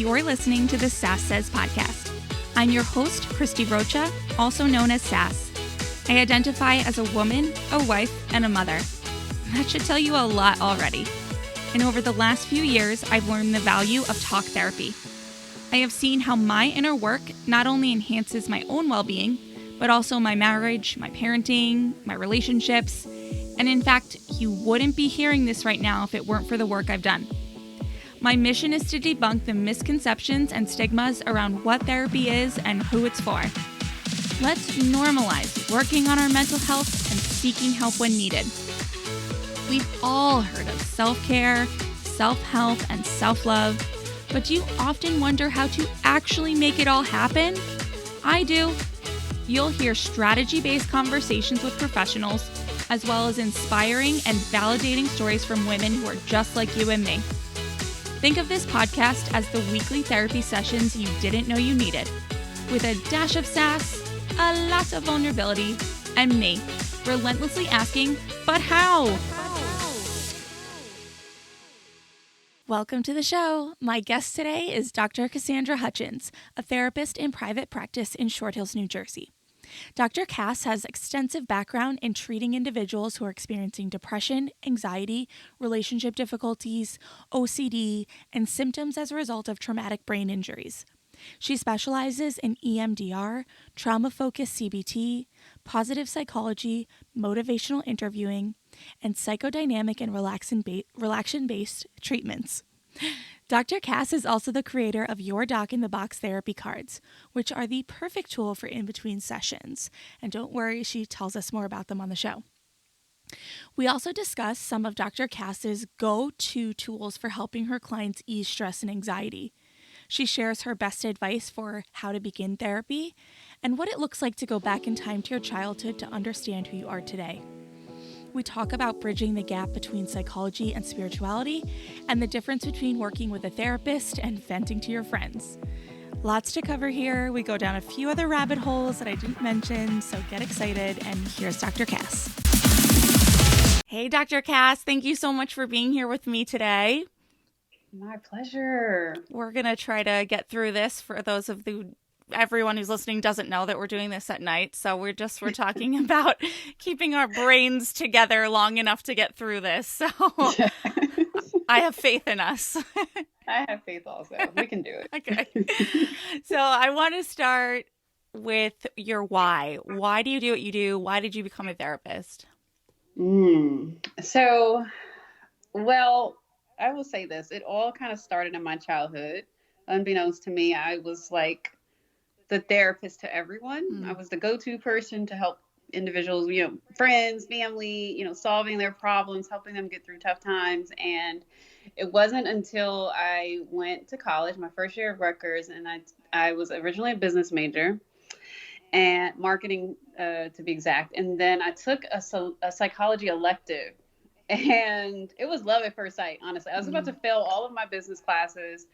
You're listening to the Sass Says podcast. I'm your host, Christy Rocha, also known as Sass. I identify as a woman, a wife, and a mother. That should tell you a lot already. And over the last few years, I've learned the value of talk therapy. I have seen how my inner work not only enhances my own well-being, but also my marriage, my parenting, my relationships. And in fact, you wouldn't be hearing this right now if it weren't for the work I've done. My mission is to debunk the misconceptions and stigmas around what therapy is and who it's for. Let's normalize working on our mental health and seeking help when needed. We've all heard of self-care, self-help, and self-love, but do you often wonder how to actually make it all happen? I do. You'll hear strategy-based conversations with professionals, as well as inspiring and validating stories from women who are just like you and me. Think of this podcast as the weekly therapy sessions you didn't know you needed, with a dash of sass, a lot of vulnerability, and me, relentlessly asking, but how? Welcome to the show. My guest today is Dr. Cassandra Hutchins, a therapist in private practice in Short Hills, New Jersey. Dr. Cass has extensive background in treating individuals who are experiencing depression, anxiety, relationship difficulties, OCD, and symptoms as a result of traumatic brain injuries. She specializes in EMDR, trauma-focused CBT, positive psychology, motivational interviewing, and psychodynamic and relaxation-based treatments. Dr. Cass is also the creator of YourDocInTheBox therapy cards, which are the perfect tool for in-between sessions. And don't worry, she tells us more about them on the show. We also discuss some of Dr. Cass's go-to tools for helping her clients ease stress and anxiety. She shares her best advice for how to begin therapy and what it looks like to go back in time to your childhood to understand who you are today. We talk about bridging the gap between psychology and spirituality and the difference between working with a therapist and venting to your friends. Lots to cover here. We go down a few other rabbit holes that I didn't mention, so get excited, and here's Dr. Cass. Hey, Dr. Cass, thank you so much for being here with me today. My pleasure. We're going to try to get through this. For those of everyone who's listening doesn't know that we're doing this at night. So we're talking about keeping our brains together long enough to get through this. So I have faith in us. I have faith also. We can do it. Okay. So I want to start with your why. Why do you do what you do? Why did you become a therapist? Well, I will say this. It all kind of started in my childhood. Unbeknownst to me, I was like the therapist to everyone. I was the go-to person to help individuals, friends, family, solving their problems, helping them get through tough times. And it wasn't until I went to college, my first year of Rutgers, and I was originally a business major and marketing, to be exact. And then I took a psychology elective, and it was love at first sight, honestly. I was about to fail all of my business classes.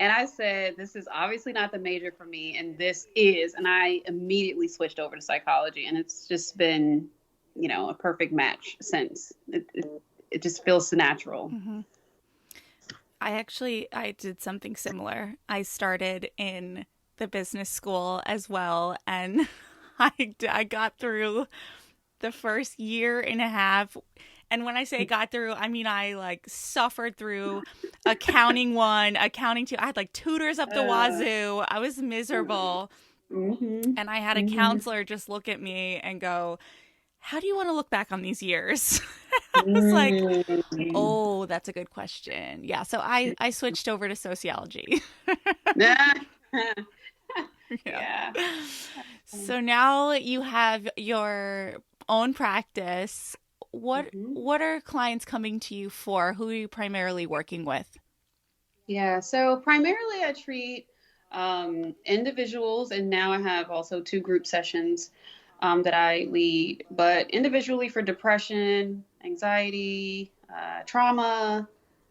And I said, this is obviously not the major for me, and this is. And I immediately switched over to psychology, and it's just been, a perfect match since. It just feels so natural. Mm-hmm. I did something similar. I started in the business school as well, and I got through the first year and a half. And when I say got through, I mean, I suffered through accounting 1, accounting 2. I had tutors up the wazoo. I was miserable. Mm-hmm. And I had a counselor just look at me and go, how do you want to look back on these years? I was like, oh, that's a good question. Yeah. So I switched over to sociology. Yeah. So now you have your own practice. What are clients coming to you for? Who are you primarily working with? Yeah, so primarily I treat individuals, and now I have also 2 group sessions that I lead, but individually for depression, anxiety, trauma,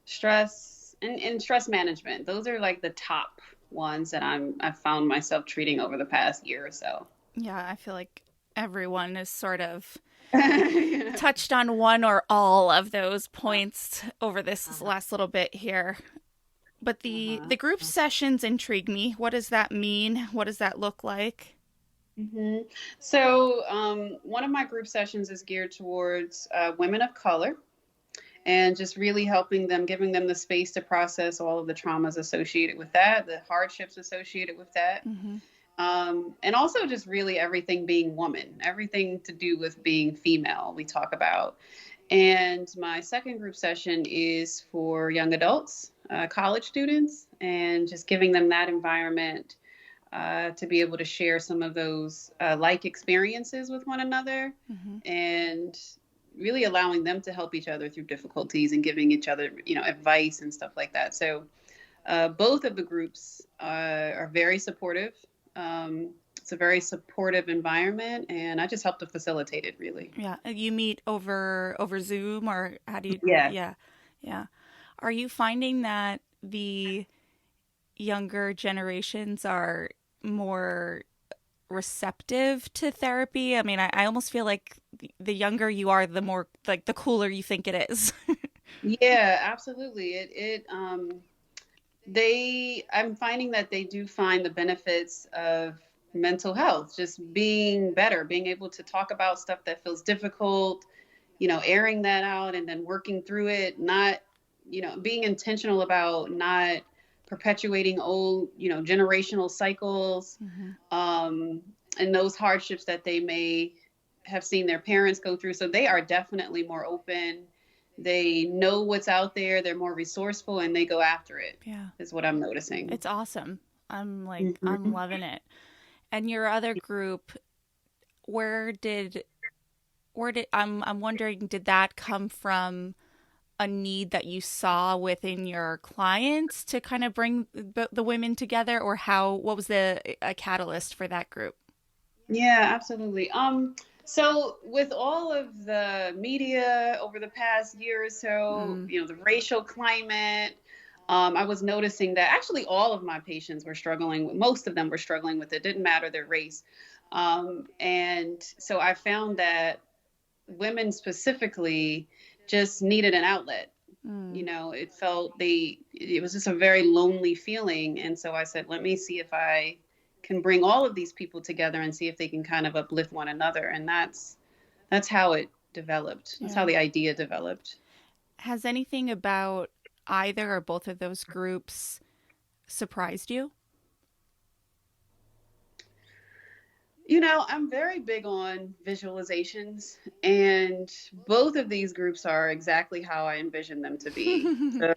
stress, and stress management. Those are the top ones that I've found myself treating over the past year or so. Yeah, I feel like everyone is sort of touched on one or all of those points over this last little bit here. But the group sessions intrigue me. What does that mean? What does that look like? So, one of my group sessions is geared towards women of color and just really helping them, giving them the space to process all of the traumas associated with that, the hardships associated with that. And also just really everything being woman, everything to do with being female, we talk about. And my second group session is for young adults, college students, and just giving them that environment to be able to share some of those like experiences with one another, and really allowing them to help each other through difficulties and giving each other, advice and stuff like that. So both of the groups are very supportive. It's a very supportive environment, and I just help to facilitate it, really. Yeah. You meet over Zoom, or how do you? Yeah. Yeah. Are you finding that the younger generations are more receptive to therapy? I mean, I almost feel like the younger you are, the more, like, the cooler you think it is. Yeah, absolutely. I'm finding that they do find the benefits of mental health, just being better, being able to talk about stuff that feels difficult, airing that out and then working through it, not, being intentional about not perpetuating old, generational cycles, and those hardships that they may have seen their parents go through. So they are definitely more open. They know what's out there. They're more resourceful, and they go after it. Yeah. Is what I'm noticing. It's awesome. I'm loving it. And your other group, I'm wondering, did that come from a need that you saw within your clients to kind of bring the women together, or what was a catalyst for that group? Yeah, absolutely. So with all of the media over the past year or so, the racial climate, I was noticing that actually all of my patients were most of them were struggling with it. Didn't matter their race. And so I found that women specifically just needed an outlet. It was just a very lonely feeling. And so I said, let me see if I can bring all of these people together and see if they can kind of uplift one another. And that's how it developed. That's how the idea developed. Has anything about either or both of those groups surprised you? I'm very big on visualizations, and both of these groups are exactly how I envision them to be. The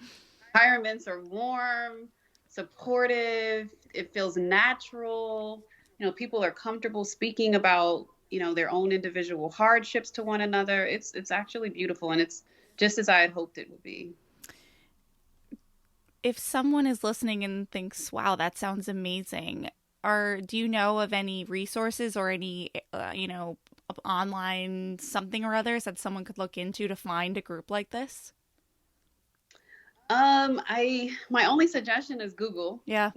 environments are warm, supportive. It feels natural. People are comfortable speaking about, their own individual hardships to one another. It's actually beautiful, and it's just as I had hoped it would be. If someone is listening and thinks, wow, that sounds amazing, do you know of any resources or any, online something or others that someone could look into to find a group like this? My only suggestion is Google. Yeah.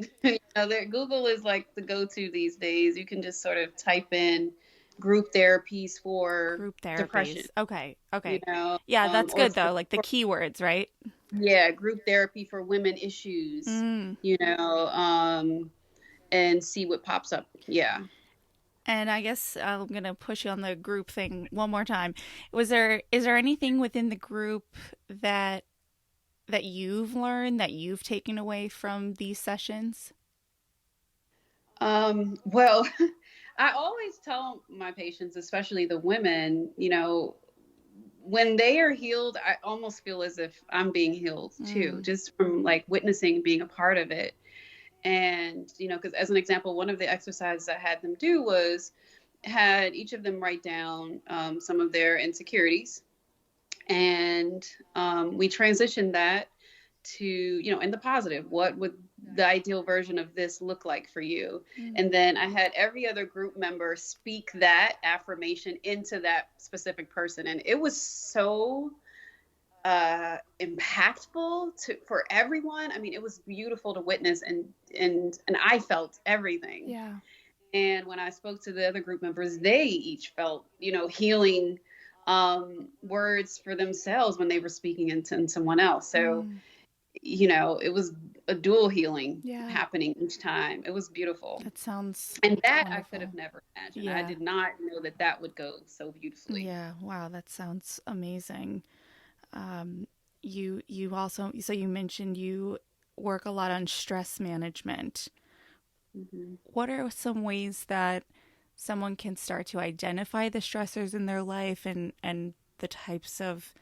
Google is like the go-to these days. You can just sort of type in group therapies for depression. Okay. Yeah, that's good though. Like the keywords, right? Yeah, group therapy for women issues. And see what pops up. Yeah. And I guess I'm going to push you on the group thing one more time. Is there anything within the group that you've learned, that you've taken away from these sessions? Well, I always tell my patients, especially the women, when they are healed, I almost feel as if I'm being healed too, just from like witnessing, being a part of it. And, because as an example, one of the exercises I had them do was had each of them write down some of their insecurities. And we transitioned that to, in the positive, what would the ideal version of this look like for you? And then I had every other group member speak that affirmation into that specific person. And it was so impactful for everyone. I mean, it was beautiful to witness, and I felt everything. Yeah. And when I spoke to the other group members, they each felt, healing words for themselves when they were speaking into someone else. So, it a dual healing Yeah. happening each time. It was beautiful. That sounds And that wonderful. I could have never imagined. Yeah. I did not know that that would go so beautifully. Yeah. Wow. That sounds amazing. You also, so you mentioned you work a lot on stress management. Mm-hmm. What are some ways that someone can start to identify the stressors in their life and the types of,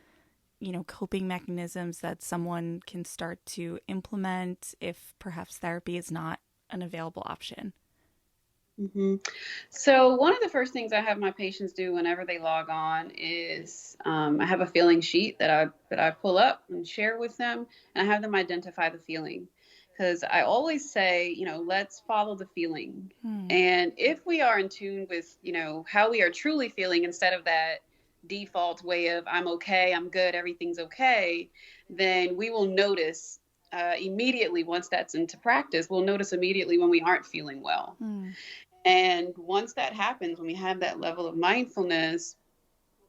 coping mechanisms that someone can start to implement if perhaps therapy is not an available option? Mm-hmm. So one of the first things I have my patients do whenever they log on is I have a feeling sheet that I pull up and share with them, and I have them identify the feeling. Because I always say, let's follow the feeling. And if we are in tune with, how we are truly feeling instead of that default way of I'm okay, I'm good, everything's okay, then we will notice immediately once that's into practice, we'll notice immediately when we aren't feeling well. And once that happens, when we have that level of mindfulness,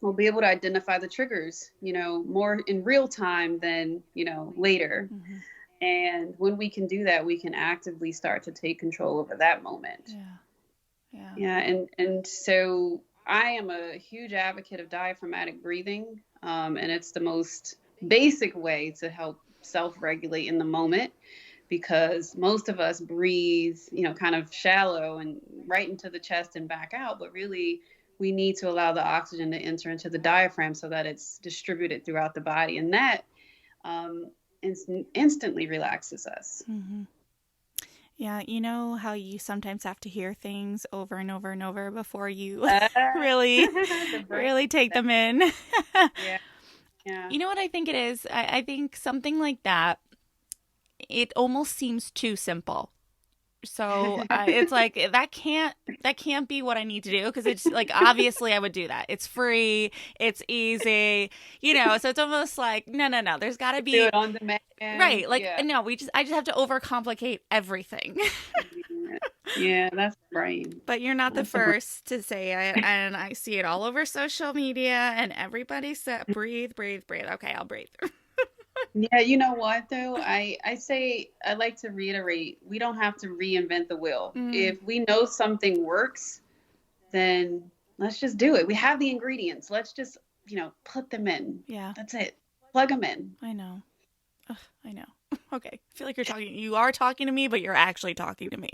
we'll be able to identify the triggers, more in real time than, later. Mm-hmm. And when we can do that, we can actively start to take control over that moment. Yeah. And so I am a huge advocate of diaphragmatic breathing. And it's the most basic way to help self-regulate in the moment, because most of us breathe, kind of shallow and right into the chest and back out. But really, we need to allow the oxygen to enter into the diaphragm so that it's distributed throughout the body. And that instantly relaxes us. Mm-hmm. Yeah, you know how you sometimes have to hear things over and over and over before you really take them in. Yeah. You know what I think it is? I think something like that, it almost seems too simple. So it's like that can't be what I need to do, because it's like obviously I would do that. It's free, it's easy, So it's almost like no. There's got to be do it on demand, right? Like no, I just have to overcomplicate everything. Yeah, that's right. But you're not the first to say it, and I see it all over social media, and everybody said breathe. Okay, I'll breathe. Yeah, you know what though? I like to reiterate, we don't have to reinvent the wheel. If we know something works, then let's just do it. We have the ingredients. Let's just, put them in. Yeah. That's it. Plug them in. I know. Ugh, I know. Okay. I feel like you are talking to me, but you're actually talking to me.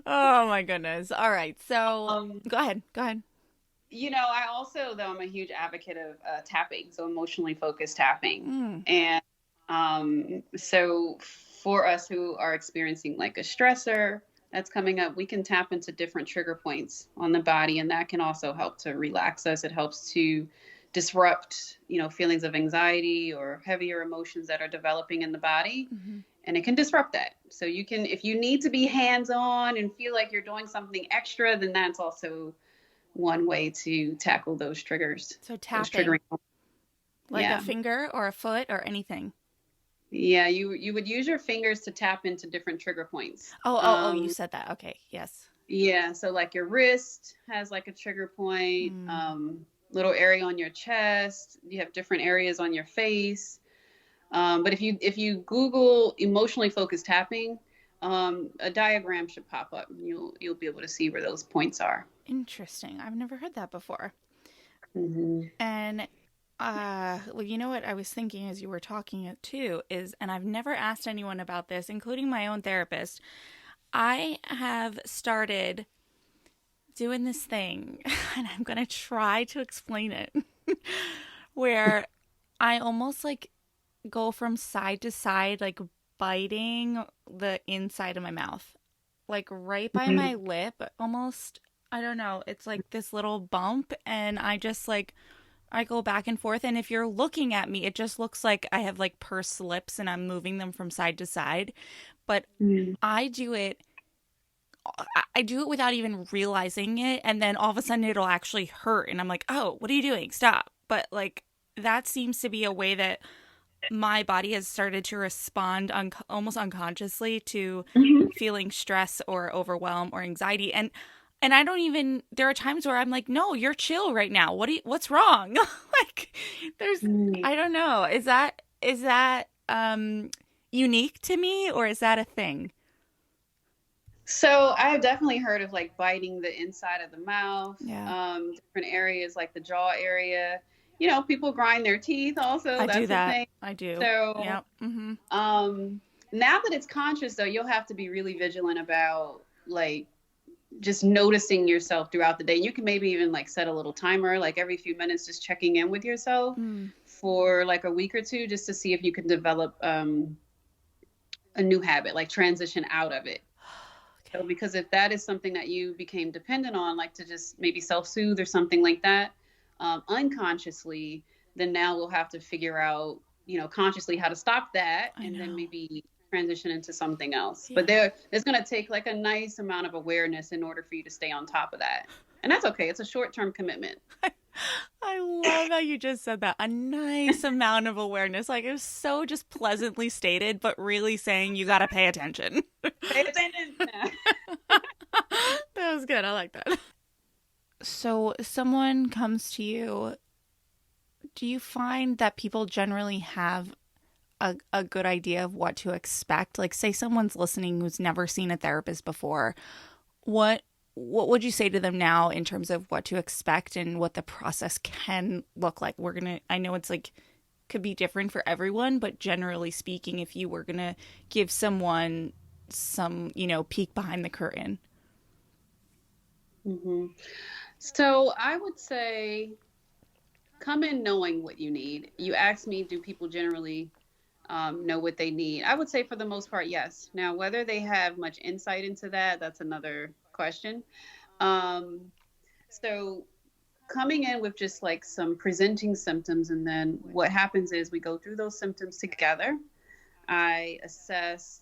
Oh my goodness. All right. So go ahead. I also, though, I'm a huge advocate of tapping, so emotionally focused tapping. And so for us who are experiencing like a stressor that's coming up, we can tap into different trigger points on the body, and that can also help to relax us. It helps to disrupt, feelings of anxiety or heavier emotions that are developing in the body. And it can disrupt that. So you can, if you need to be hands-on and feel like you're doing something extra, then that's also one way to tackle those triggers. So tapping, those triggering. Like a finger or a foot or anything. Yeah, you would use your fingers to tap into different trigger points. Oh, you said that. Okay, yes. Yeah, so like your wrist has like a trigger point, little area on your chest. You have different areas on your face. But if you Google emotionally focused tapping, a diagram should pop up, and you'll be able to see where those points are. Interesting. I've never heard that before. And well, you know what I was thinking as you were talking it too is, and I've never asked anyone about this, including my own therapist. I have started doing this thing, and I'm going to try to explain it, where I almost like go from side to side, like biting the inside of my mouth, like right by my lip, almost. I don't know. It's like this little bump, and I just like, I go back and forth. And if you're looking at me, it just looks like I have like pursed lips and I'm moving them from side to side. But I do it without even realizing it. And then all of a sudden it'll actually hurt. And I'm like, oh, what are you doing? Stop. But like, that seems to be a way that my body has started to respond almost unconsciously to feeling stress or overwhelm or anxiety. And I don't even, there are times where I'm like, no, you're chill right now. What's wrong? Like there's, I don't know. Is that unique to me, or is that a thing? So I've definitely heard of like biting the inside of the mouth, Yeah. Different areas like the jaw area. People grind their teeth also. I do That's a that. thing. I do. So, Yeah. Mm-hmm. now that it's conscious though, you'll have to be really vigilant about like just noticing yourself throughout the day. You can maybe even like set a little timer, like every few minutes, just checking in with yourself for like a week or two, just to see if you can develop a new habit, like transition out of it. So, because if that is something that you became dependent on, like to just maybe self-soothe or something like that, unconsciously, then now we'll have to figure out, consciously how to stop that, and then maybe transition into something else. Yeah. But there's going to take like a nice amount of awareness in order for you to stay on top of that. And that's okay. It's a short-term commitment. I love how you just said that. A nice amount of awareness. Like, it was so just pleasantly stated, but really saying you got to pay attention. Pay attention. That was good. I like that. So someone comes to you. Do you find that people generally have a good idea of what to expect? Like, say someone's listening who's never seen a therapist before. What would you say to them now in terms of what to expect and what the process can look like? I know it's like, could be different for everyone, but generally speaking, if you were going to give someone some, peek behind the curtain. Mm-hmm. So I would say come in knowing what you need. You asked me, do people generally know what they need? I would say for the most part, yes. Now, whether they have much insight into that, that's another question. So coming in with just like some presenting symptoms, and then what happens is we go through those symptoms together. I assess,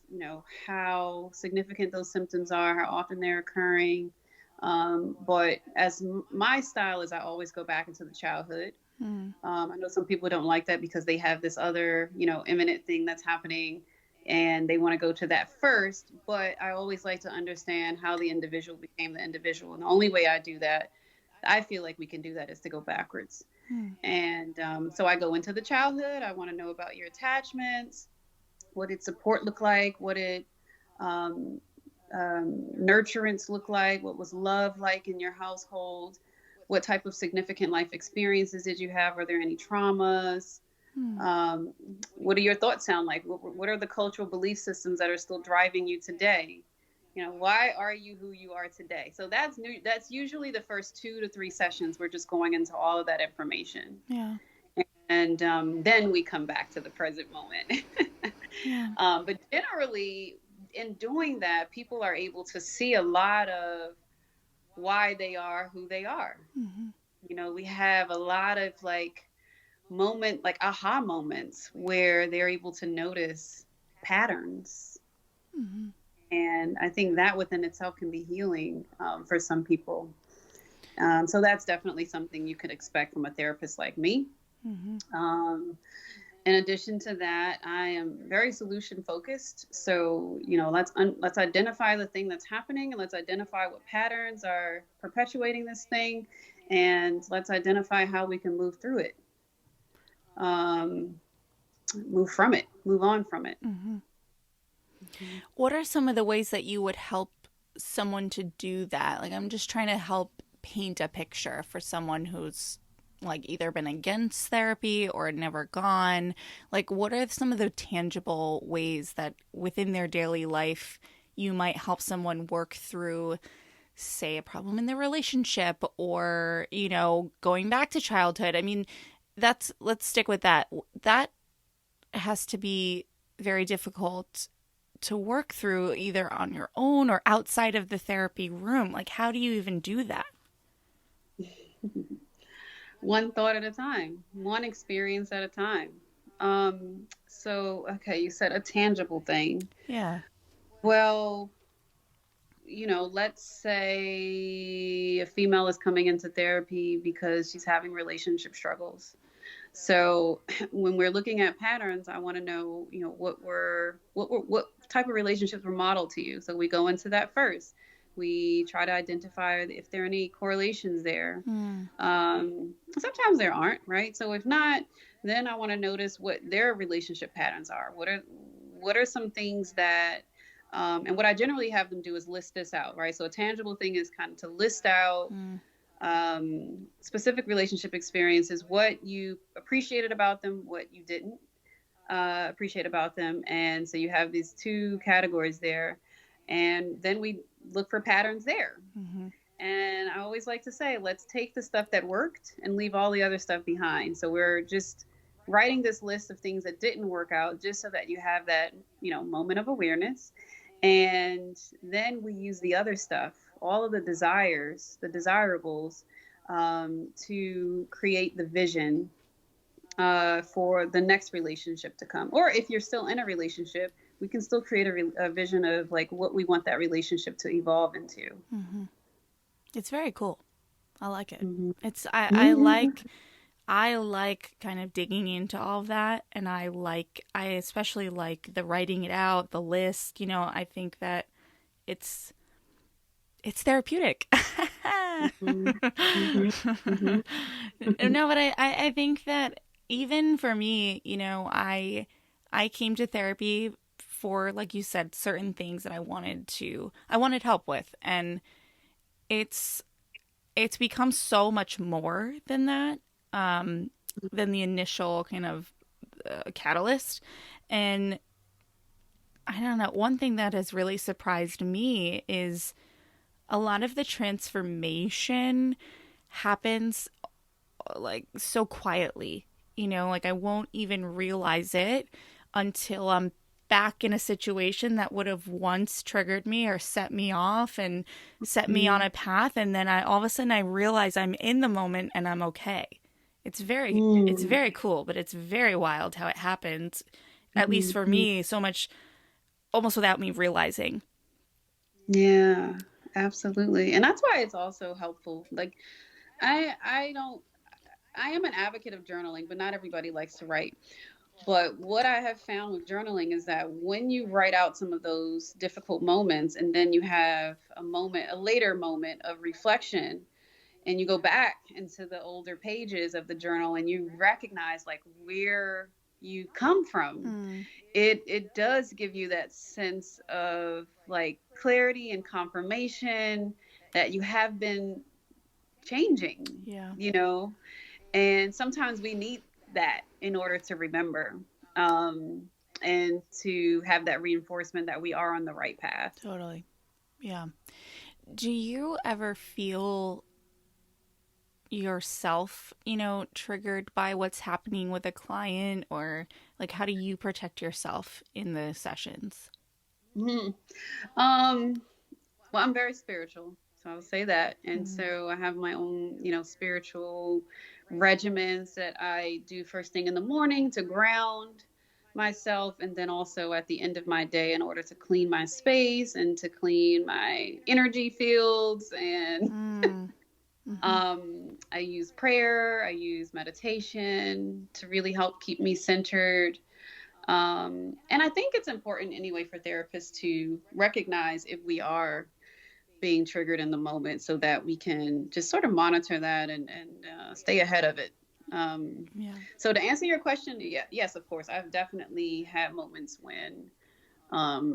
how significant those symptoms are, how often they're occurring. But as my style is, I always go back into the childhood. I know some people don't like that because they have this other, imminent thing that's happening and they want to go to that first. But I always like to understand how the individual became the individual. And the only way I do that, I feel like we can do that, is to go backwards. And so I go into the childhood. I want to know about your attachments. What did support look like? What did nurturance look like? What was love like in your household? What type of significant life experiences did you have? Are there any traumas? What do your thoughts sound like? What are the cultural belief systems that are still driving you today? Why are you who you are today? So that's usually the first 2 to 3 sessions. We're just going into all of that information. Yeah. And then we come back to the present moment. Yeah. But generally, in doing that, people are able to see a lot of why they are who they are. We have a lot of like aha moments where they're able to notice patterns. And I think that within itself can be healing for some people. So that's definitely something you could expect from a therapist like me. In addition to that, I am very solution focused. So, let's identify the thing that's happening, and let's identify what patterns are perpetuating this thing, and let's identify how we can move through it. Move from it, move on from it. What are some of the ways that you would help someone to do that? Like, I'm just trying to help paint a picture for someone who's like either been against therapy or never gone. Like, what are some of the tangible ways that within their daily life you might help someone work through, say, a problem in their relationship or, going back to childhood? I mean, let's stick with that. That has to be very difficult to work through either on your own or outside of the therapy room. Like, how do you even do that? One thought at a time, one experience at a time. So, okay, you said a tangible thing. Yeah. Well, let's say a female is coming into therapy because she's having relationship struggles. So when we're looking at patterns, I want to know, what type of relationships were modeled to you. So we go into that first. We try to identify if there are any correlations there. Sometimes there aren't, right? So if not, Then I want to notice what their relationship patterns are. What are some things that and what I generally have them do is list this out, right? So a tangible thing is kind of to list out specific relationship experiences, what you appreciated about them, what you didn't appreciate about them. And so you have these two categories there. And then we look for patterns there. Mm-hmm. And I always like to say, let's take the stuff that worked and leave all the other stuff behind. So we're just writing this list of things that didn't work out just so that you have that, moment of awareness. And then we use the other stuff, all of the desires, the desirables, to create the vision for the next relationship to come. Or if you're still in a relationship, we can still create a vision of like what we want that relationship to evolve into. Mm-hmm. It's very cool. I like it. Mm-hmm. I like kind of digging into all of that, and I especially like the writing it out, the list. I think that it's therapeutic. Mm-hmm. Mm-hmm. No, but I think that even for me, I came to therapy for, like you said, certain things that I wanted help with, and it's become so much more than that, than the initial kind of catalyst. And I don't know, one thing that has really surprised me is a lot of the transformation happens like so quietly, like I won't even realize it until I'm back in a situation that would have once triggered me or set me off and set me on a path, and then all of a sudden I realize I'm in the moment and I'm okay. It's very cool, but it's very wild how it happens, at least for me, so much almost without me realizing. Yeah, absolutely. And that's why it's also helpful. Like I am an advocate of journaling, but not everybody likes to write. But what I have found with journaling is that when you write out some of those difficult moments and then you have a later moment of reflection, and you go back into the older pages of the journal and you recognize like where you come from, it does give you that sense of like clarity and confirmation that you have been changing, Yeah. And sometimes we need that in order to remember, and to have that reinforcement that we are on the right path. Totally. Yeah. Do you ever feel yourself, triggered by what's happening with a client, or like how do you protect yourself in the sessions? Mm-hmm. Well, I'm very spiritual, so I'll say that. And so I have my own, spiritual regimens that I do first thing in the morning to ground myself, and then also at the end of my day in order to clean my space and to clean my energy fields. And I use prayer, I use meditation to really help keep me centered. And I think it's important anyway for therapists to recognize if we are being triggered in the moment so that we can just sort of monitor that and stay ahead of it. Yeah. So to answer your question, yes, of course, I've definitely had moments when, I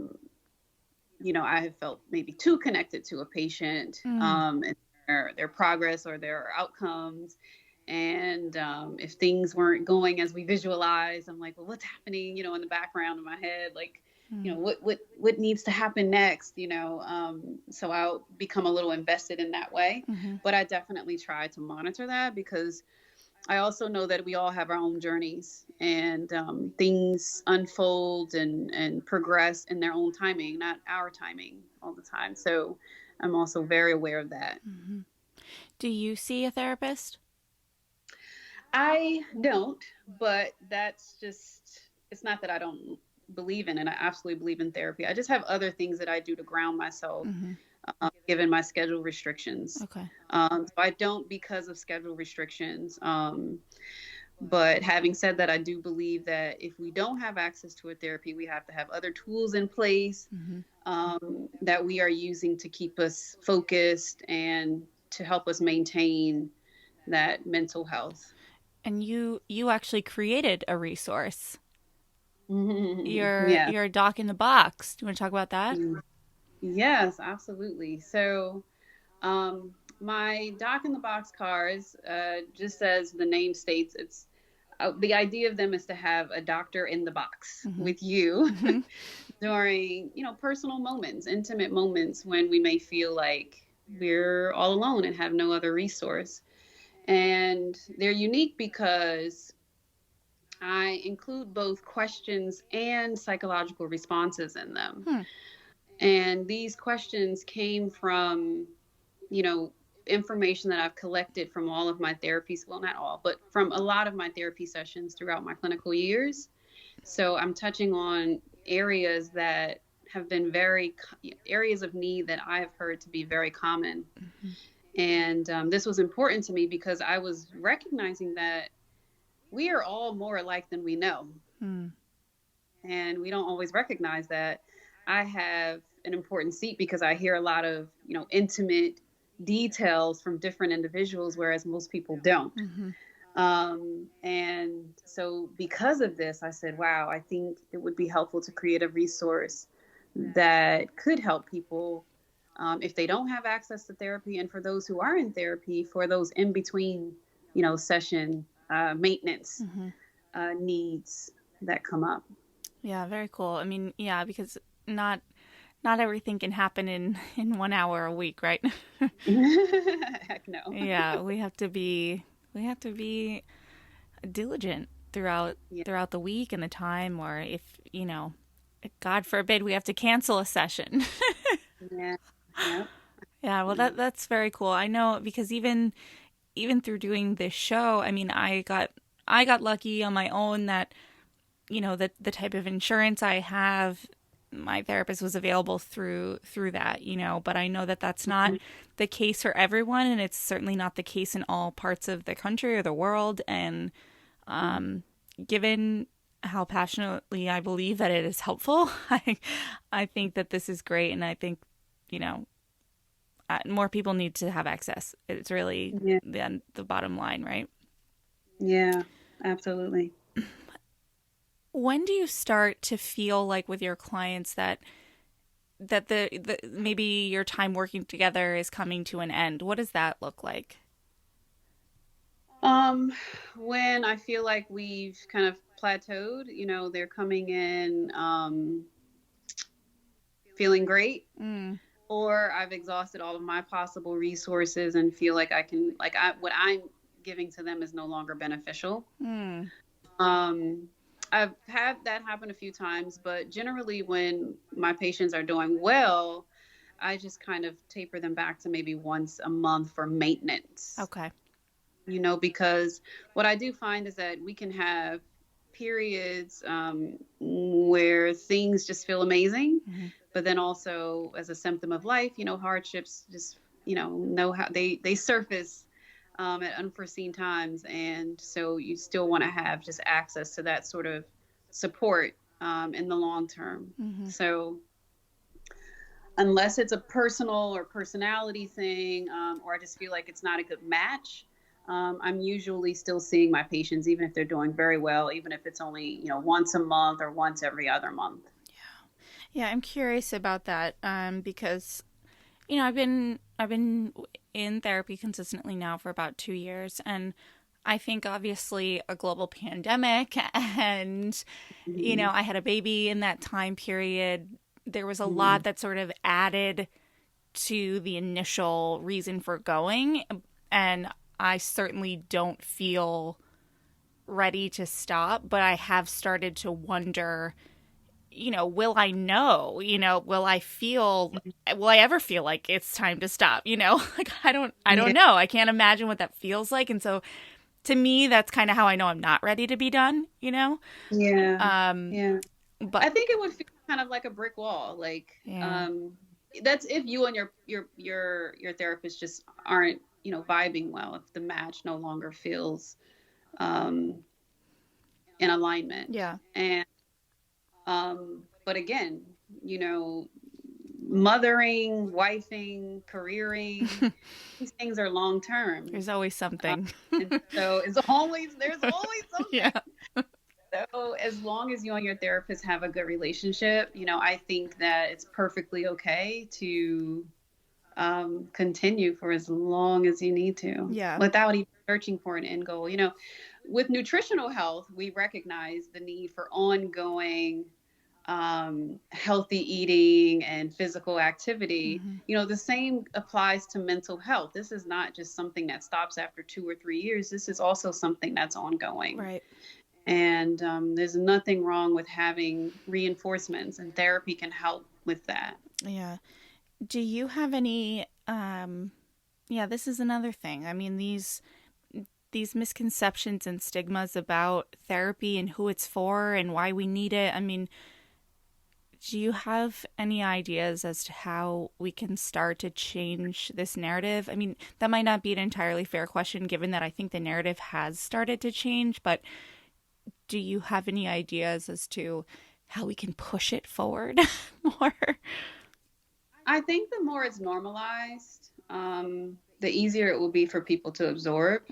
have felt maybe too connected to a patient, and their progress or their outcomes. And if things weren't going as we visualized, I'm like, well, what's happening, in the background of my head? Like, what needs to happen next, so I'll become a little invested in that way. But I definitely try to monitor that because I also know that we all have our own journeys, and things unfold and progress in their own timing, not our timing all the time. So I'm also very aware of that. Do you see a therapist? I don't, but that's just, it's not that I don't believe in it. I absolutely believe in therapy. I just have other things that I do to ground myself, given my schedule restrictions. Okay. So I don't because of schedule restrictions. But having said that, I do believe that if we don't have access to a therapy, we have to have other tools in place that we are using to keep us focused and to help us maintain that mental health. And you actually created a resource. Yeah. Your doc in the box. Do you want to talk about that? Yes, absolutely. So, my doc in the box cards, just as the name states, it's the idea of them is to have a doctor in the box Mm-hmm. with you Mm-hmm. during, personal moments, intimate moments when we may feel like we're all alone and have no other resource. And they're unique because I include both questions and psychological responses in them. Hmm. And these questions came from, you know, information that I've collected from all of my therapies. Well, not all, but from a lot of my therapy sessions throughout my clinical years. So I'm touching on areas that have been areas of need that I have heard to be very common. Mm-hmm. And this was important to me because I was recognizing that we are all more alike than we know. Hmm. And we don't always recognize that. I have an important seat because I hear a lot of, intimate details from different individuals, whereas most people don't. Mm-hmm. And so because of this, I said, wow, I think it would be helpful to create a resource that could help people if they don't have access to therapy, and for those who are in therapy, for those in between, session maintenance Mm-hmm. needs that come up. Yeah, very cool. I mean, yeah, because not everything can happen in 1 hour a week, right? Heck no. Yeah, we have to be diligent Yeah. throughout the week and the time, or if God forbid we have to cancel a session. Yeah. Yeah. Yeah, well, that's very cool. I know because even through doing this show, I mean, I got lucky on my own that the type of insurance I have, my therapist was available through that, but I know that that's not the case for everyone, and it's certainly not the case in all parts of the country or the world. And given how passionately I believe that it is helpful, I think that this is great, and I think you know more people need to have access. It's really Yeah. the bottom line, right? Yeah. Absolutely. When do you start to feel like with your clients that the maybe your time working together is coming to an end? What does that look like? Um, when I feel like we've kind of plateaued, they're coming in feeling great, Mm. or I've exhausted all of my possible resources and feel like I can, what I'm giving to them is no longer beneficial. Mm. Um, I've had that happen a few times, but generally when my patients are doing well, I just kind of taper them back to maybe once a month for maintenance. Okay. Because what I do find is that we can have periods where things just feel amazing, Mm-hmm. but then also as a symptom of life, hardships just, know how they surface at unforeseen times. And so you still want to have just access to that sort of support in the long term. Mm-hmm. So unless it's a personal or personality thing, or I just feel like it's not a good match, I'm usually still seeing my patients, even if they're doing very well, even if it's only, once a month or once every other month. Yeah, I'm curious about that because I've been in therapy consistently now for about 2 years, and I think obviously a global pandemic and Mm-hmm. I had a baby in that time period. There was a Mm-hmm. lot that sort of added to the initial reason for going, and I certainly don't feel ready to stop, but I have started to wonder, will I know? Will I ever feel like it's time to stop? Like I don't Yeah. know. I can't imagine what that feels like. And so to me, that's kind of how I know I'm not ready to be done. Yeah. Um, Yeah. but I think it would feel kind of like a brick wall. Like, yeah, that's if you and your therapist just aren't, vibing well, if the match no longer feels um, in alignment. yeah, And but again, you know, mothering, wifing, careering, these things are long term. There's always something. And so there's always something. Yeah. So as long as you and your therapist have a good relationship, I think that it's perfectly okay to continue for as long as you need to, without even searching for an end goal. With nutritional health, we recognize the need for ongoing healthy eating and physical activity. The same applies to mental health. This is not just something that stops after 2 or 3 years. This is also something that's ongoing. Right. And there's nothing wrong with having reinforcements, and therapy can help with that. Yeah. Do you have any, this is another thing. I mean, these misconceptions and stigmas about therapy and who it's for and why we need it. I mean, do you have any ideas as to how we can start to change this narrative? I mean, that might not be an entirely fair question, given that I think the narrative has started to change, but do you have any ideas as to how we can push it forward more? I think the more it's normalized, the easier it will be for people to absorb.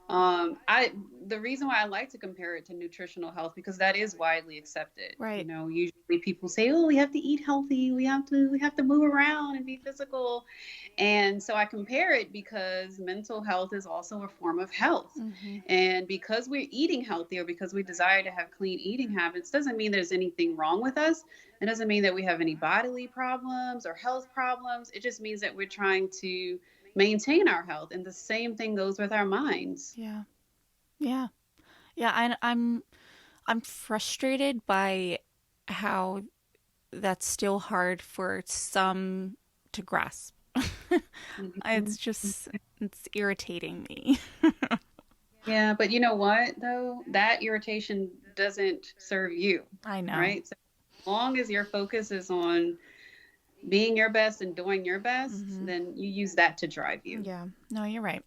The reason why I like to compare it to nutritional health, because that is widely accepted. Right. Usually people say, "Oh, we have to eat healthy. We have to move around and be physical." And so I compare it because mental health is also a form of health. And because we're eating healthy, or because we desire to have clean eating habits, doesn't mean there's anything wrong with us. It doesn't mean that we have any bodily problems or health problems. It just means that we're trying to maintain our health. And the same thing goes with our minds. Yeah. I'm frustrated by how that's still hard for some to grasp. It's irritating me. Yeah, but you know what though? That irritation doesn't serve you. I know. Right? So as long as your focus is on being your best and doing your best, then you use that to drive you. Yeah. No, you're right.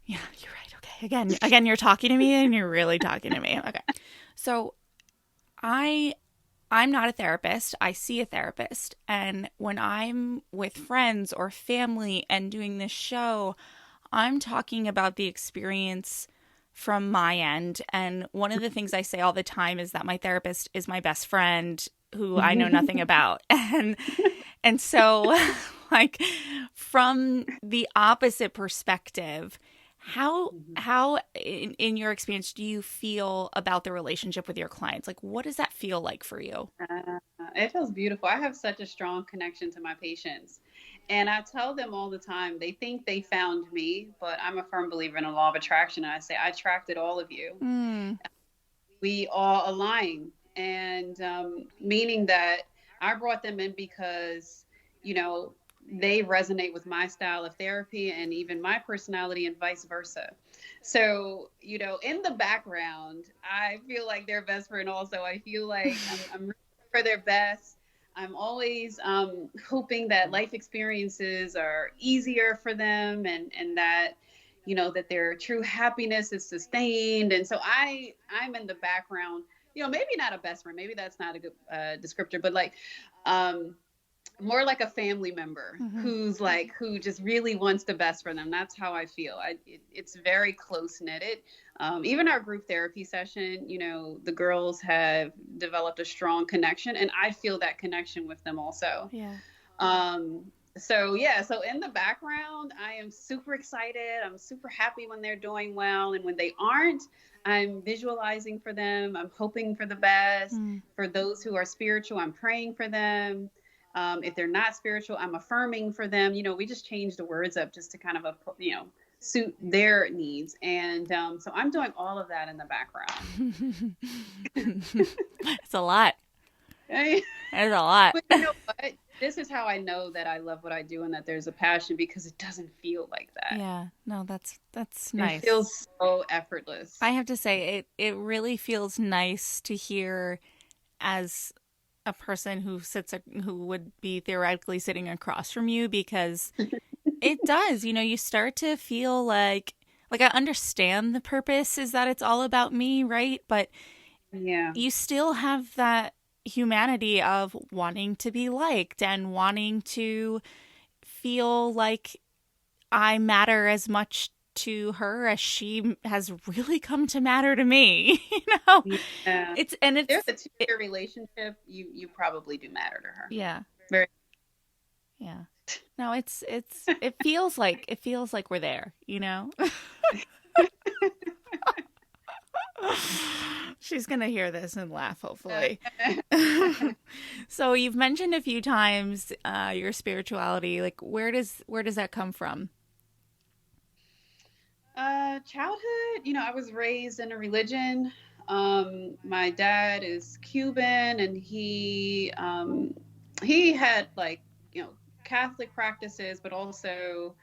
Yeah, you're right. Okay. Again, you're talking to me, and you're really talking to me. Okay. So I'm not a therapist. I see a therapist. And when I'm with friends or family and doing this show, I'm talking about the experience from my end. And one of the things I say all the time is that my therapist is my best friend who I know nothing about. And so, like, from the opposite perspective, how in your experience do you feel about the relationship with your clients? Like, what does that feel like for you? It feels beautiful. I have such a strong connection to my patients. And I tell them all the time, they think they found me, but I'm a firm believer in the law of attraction. And I say, I attracted all of you. We all align. And meaning that I brought them in because, they resonate with my style of therapy and even my personality, and vice versa. So, in the background, I feel like their best friend also. I feel like I'm rooting for their best. I'm always hoping that life experiences are easier for them, and that, that their true happiness is sustained. And so I'm in the background, maybe not a best friend, maybe that's not a good descriptor, but like, more like a family member who just really wants the best for them. That's how I feel. It's very close knitted. Even our group therapy session, the girls have developed a strong connection, and I feel that connection with them also. Yeah. So in the background, I am super excited. I'm super happy when they're doing well. And when they aren't, I'm visualizing for them. I'm hoping for the best. For those who are spiritual, I'm praying for them. If they're not spiritual, I'm affirming for them. We just change the words up just to kind of, suit their needs. And so I'm doing all of that in the background. It's a lot. It's a lot. But you know what? This is how I know that I love what I do and that there's a passion, because it doesn't feel like that. Yeah. No, that's nice. It feels so effortless. I have to say, it really feels nice to hear as a person who would be theoretically sitting across from you, because it does, you start to feel like I understand the purpose is that it's all about me, right? But yeah, you still have that humanity of wanting to be liked and wanting to feel like I matter as much to her as she has really come to matter to me. Yeah. It's There's a two-year relationship. You probably do matter to her. yeah. Very. Yeah. No, it feels like we're there, She's gonna hear this and laugh, hopefully. So you've mentioned a few times your spirituality. Like, where does that come from? Childhood, I was raised in a religion. My dad is Cuban, and he had like, Catholic practices, but also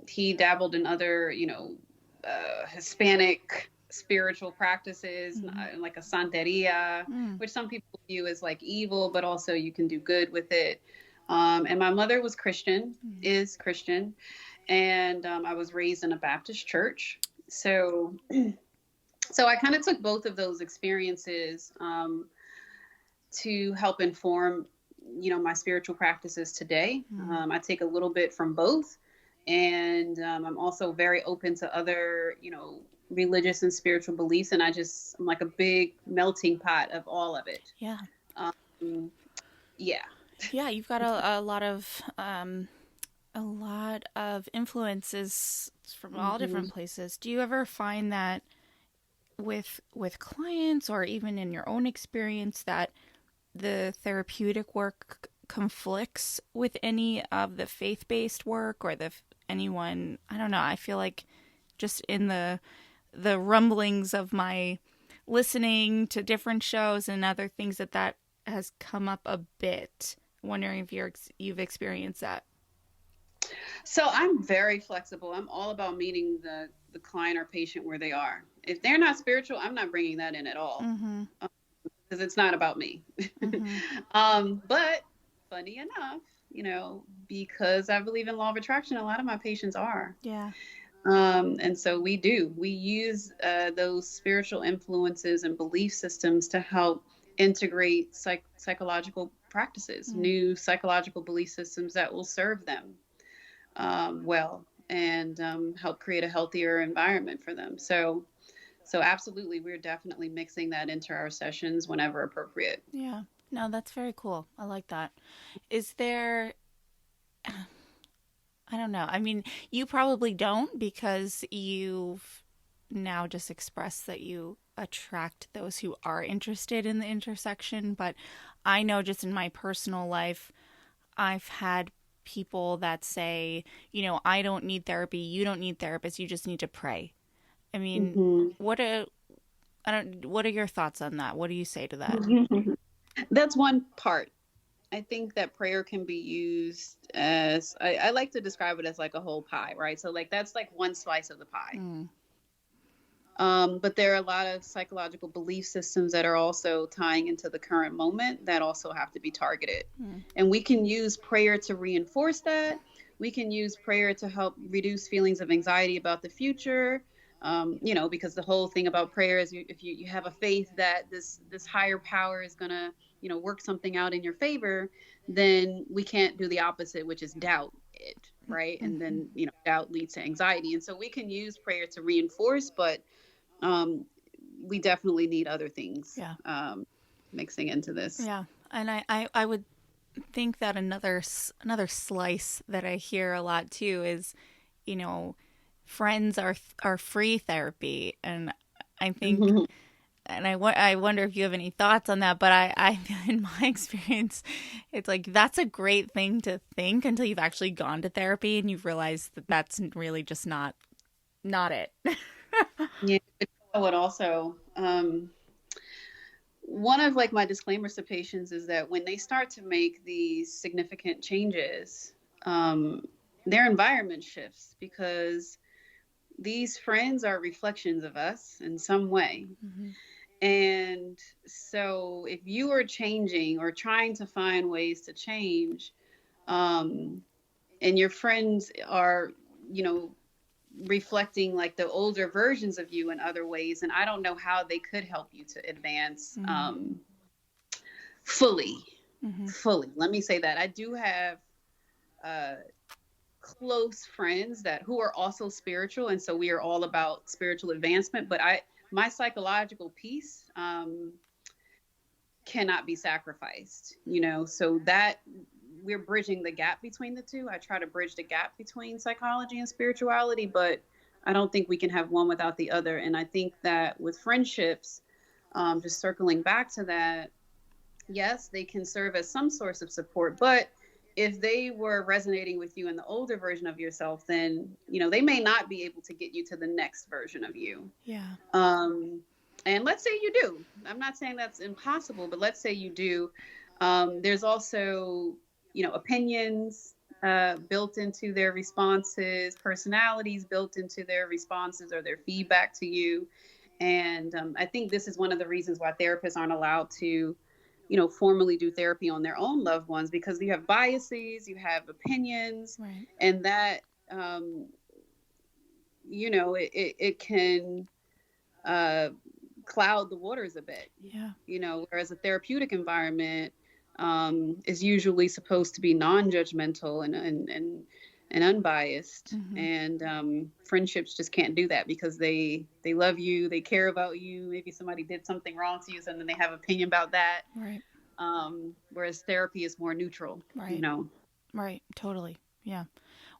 he dabbled in other, Hispanic spiritual practices, like a Santeria, which some people view as like evil, but also you can do good with it. And my mother was Christian, is Christian, and I was raised in a Baptist church. So I kind of took both of those experiences to help inform, my spiritual practices today. I take a little bit from both, and I'm also very open to other, religious and spiritual beliefs, and I'm like a big melting pot of all of it. Yeah. Yeah. Yeah, you've got a lot of influences from all different places. Do you ever find that with clients or even in your own experience that the therapeutic work conflicts with any of the faith-based work or anyone? I don't know. I feel like just in the rumblings of my listening to different shows and other things that has come up a bit. Wondering if you've experienced that. So I'm very flexible. I'm all about meeting the client or patient where they are. If they're not spiritual, I'm not bringing that in at all, because it's not about me. But funny enough, because I believe in law of attraction, a lot of my patients are. Yeah. And so we use those spiritual influences and belief systems to help integrate psychological practices, new psychological belief systems that will serve them well, and help create a healthier environment for them. So absolutely, we're definitely mixing that into our sessions whenever appropriate. Yeah. No, that's very cool. I like that. Is there, I don't know. I mean, you probably don't, because you've now just expressed that you attract those who are interested in the intersection. But I know just in my personal life, I've had people that say, I don't need therapy, you don't need therapists, you just need to pray. I mean, what are your thoughts on that? What do you say to that? That's one part. I think that prayer can be used as, I like to describe it as like a whole pie, right? So like that's like one slice of the pie. But there are a lot of psychological belief systems that are also tying into the current moment that also have to be targeted. And we can use prayer to reinforce that. We can use prayer to help reduce feelings of anxiety about the future. Because the whole thing about prayer is if you have a faith that this higher power is going to, work something out in your favor, then we can't do the opposite, which is doubt it, right? And then, doubt leads to anxiety. And so we can use prayer to reinforce, but we definitely need other things mixing into this. Yeah. And I would think that another slice that I hear a lot too is, friends are free therapy. And I think, and I wonder if you have any thoughts on that, but I in my experience, it's like, that's a great thing to think until you've actually gone to therapy and you've realized that that's really just not it. Yeah. I would also, one of like my disclaimers to patients is that when they start to make these significant changes, their environment shifts, because these friends are reflections of us in some way. And so if you are changing or trying to find ways to change, and your friends are, reflecting like the older versions of you in other ways, and I don't know how they could help you to advance fully. Fully. Let me say that. I do have close friends who are also spiritual, and so we are all about spiritual advancement. But my psychological piece cannot be sacrificed, so that we're bridging the gap between the two. I try to bridge the gap between psychology and spirituality, but I don't think we can have one without the other. And I think that with friendships, just circling back to that, yes, they can serve as some source of support, but if they were resonating with you in the older version of yourself, then, they may not be able to get you to the next version of you. Yeah. And let's say you do. I'm not saying that's impossible, but let's say you do. There's also, opinions built into their responses, personalities built into their responses or their feedback to you. And I think this is one of the reasons why therapists aren't allowed to, formally do therapy on their own loved ones, because you have biases, you have opinions, right. And that, it can cloud the waters a bit. Yeah. Whereas a therapeutic environment is usually supposed to be non-judgmental and unbiased. And friendships just can't do that because they love you, they care about you. Maybe somebody did something wrong to you, and then they have opinion about that. Right. Whereas therapy is more neutral. Right. Right. Totally. Yeah.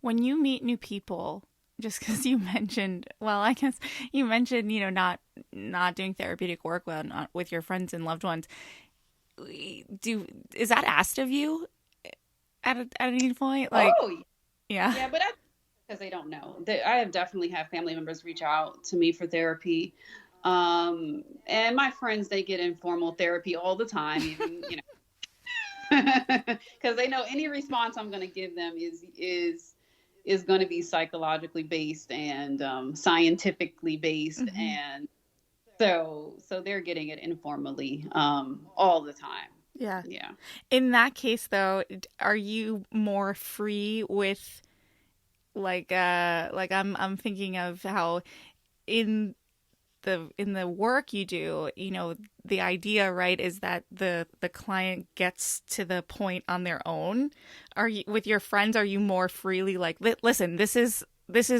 When you meet new people, just because you mentioned, I guess you mentioned, not doing therapeutic work with your friends and loved ones. Is that asked of you at any point? Like, yeah. Yeah, but because they don't know. I have definitely had family members reach out to me for therapy. And my friends, they get informal therapy all the time, even, because they know any response I'm going to give them is going to be psychologically based and scientifically based. And so they're getting it informally all the time. Yeah. Yeah. In that case, though, are you more free with like I'm thinking of how in the work you do, the idea, right, is that the client gets to the point on their own. Are you, with your friends, are you more freely like, listen, this is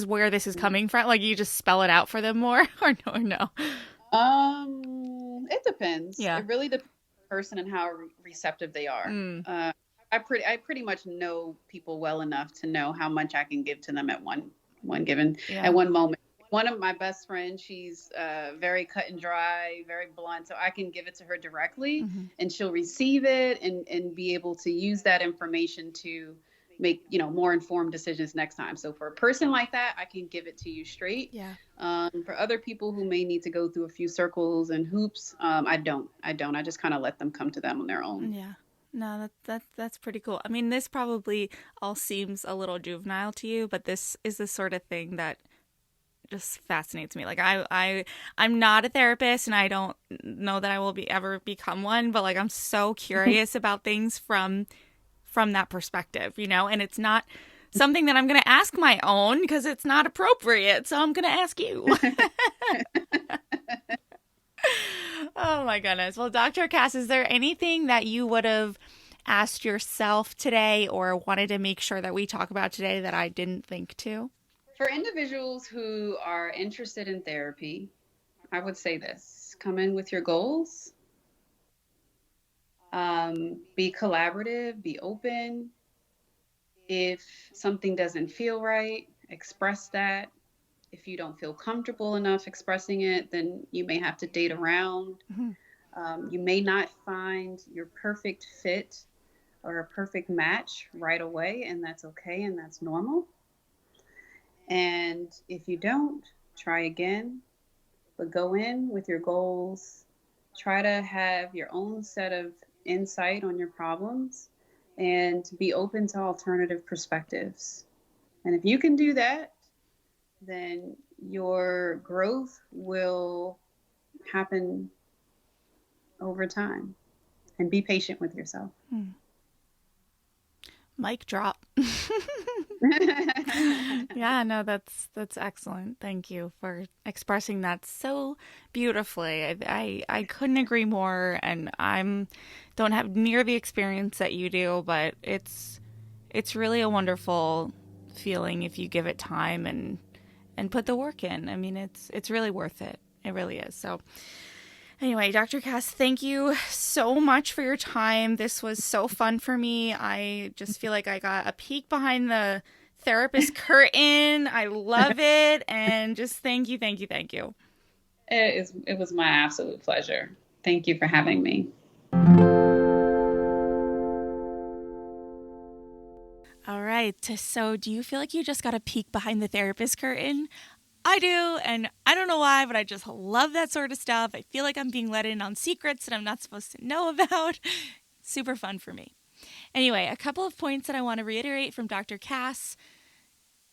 where this is coming from? Like, you just spell it out for them more, or no? It depends. Yeah. It really depends on the person and how receptive they are. I pretty much know people well enough to know how much I can give to them at one moment. One of my best friends, she's very cut and dry, very blunt, so I can give it to her directly, and she'll receive it and be able to use that information to make more informed decisions next time. So for a person like that, I can give it to you straight. Yeah. For other people who may need to go through a few circles and hoops, I don't. I just kind of let them come to them on their own. Yeah. No, that's pretty cool. I mean, this probably all seems a little juvenile to you, but this is the sort of thing that just fascinates me. Like, I'm not a therapist, and I don't know that I will ever become one, but like, I'm so curious about things from that perspective, and it's not something that I'm going to ask my own because it's not appropriate. So I'm going to ask you. Oh my goodness. Well, Dr. Cass, is there anything that you would have asked yourself today or wanted to make sure that we talk about today that I didn't think to? For individuals who are interested in therapy, I would say this: come in with your goals. Be collaborative, be open. If something doesn't feel right, express that. If you don't feel comfortable enough expressing it, then you may have to date around. You may not find your perfect fit or a perfect match right away, and that's okay, and that's normal. And if you don't, try again, but go in with your goals. Try to have your own set of insight on your problems and be open to alternative perspectives. And if you can do that, then your growth will happen over time. And be patient with yourself. Mic drop. Yeah, no, that's excellent. Thank you for expressing that so beautifully. I couldn't agree more, and don't have near the experience that you do, but it's really a wonderful feeling if you give it time and put the work in. I mean, it's really worth it. It really is. So anyway, Dr. Cass, thank you so much for your time. This was so fun for me. I just feel like I got a peek behind the therapist curtain. I love it. And just thank you, thank you, thank you. It was my absolute pleasure. Thank you for having me. All right. So do you feel like you just got a peek behind the therapist curtain? I do, and I don't know why, but I just love that sort of stuff. I feel like I'm being let in on secrets that I'm not supposed to know about. Super fun for me. Anyway, a couple of points that I want to reiterate from Dr. Cass.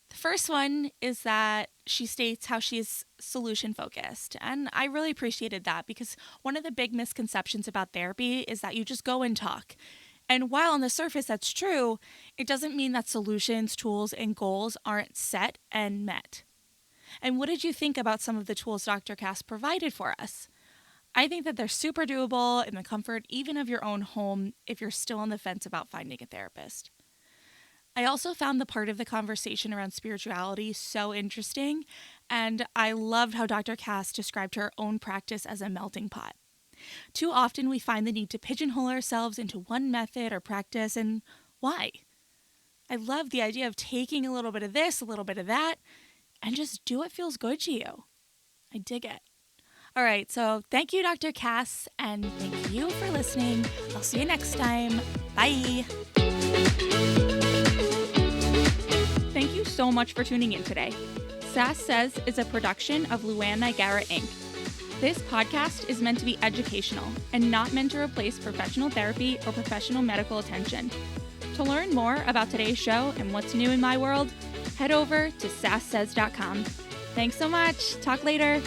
The first one is that she states how she is solution focused, and I really appreciated that because one of the big misconceptions about therapy is that you just go and talk. And while on the surface that's true, it doesn't mean that solutions, tools, and goals aren't set and met. And what did you think about some of the tools Dr. Cass provided for us? I think that they're super doable in the comfort even of your own home if you're still on the fence about finding a therapist. I also found the part of the conversation around spirituality so interesting, and I loved how Dr. Cass described her own practice as a melting pot. Too often we find the need to pigeonhole ourselves into one method or practice, and why? I love the idea of taking a little bit of this, a little bit of that, and just do what feels good to you. I dig it. All right, so thank you, Dr. Cass, and thank you for listening. I'll see you next time. Bye. Thank you so much for tuning in today. Sass Says is a production of Luann Nigara, Inc. This podcast is meant to be educational and not meant to replace professional therapy or professional medical attention. To learn more about today's show and what's new in my world, head over to sasssays.com. Thanks so much. Talk later.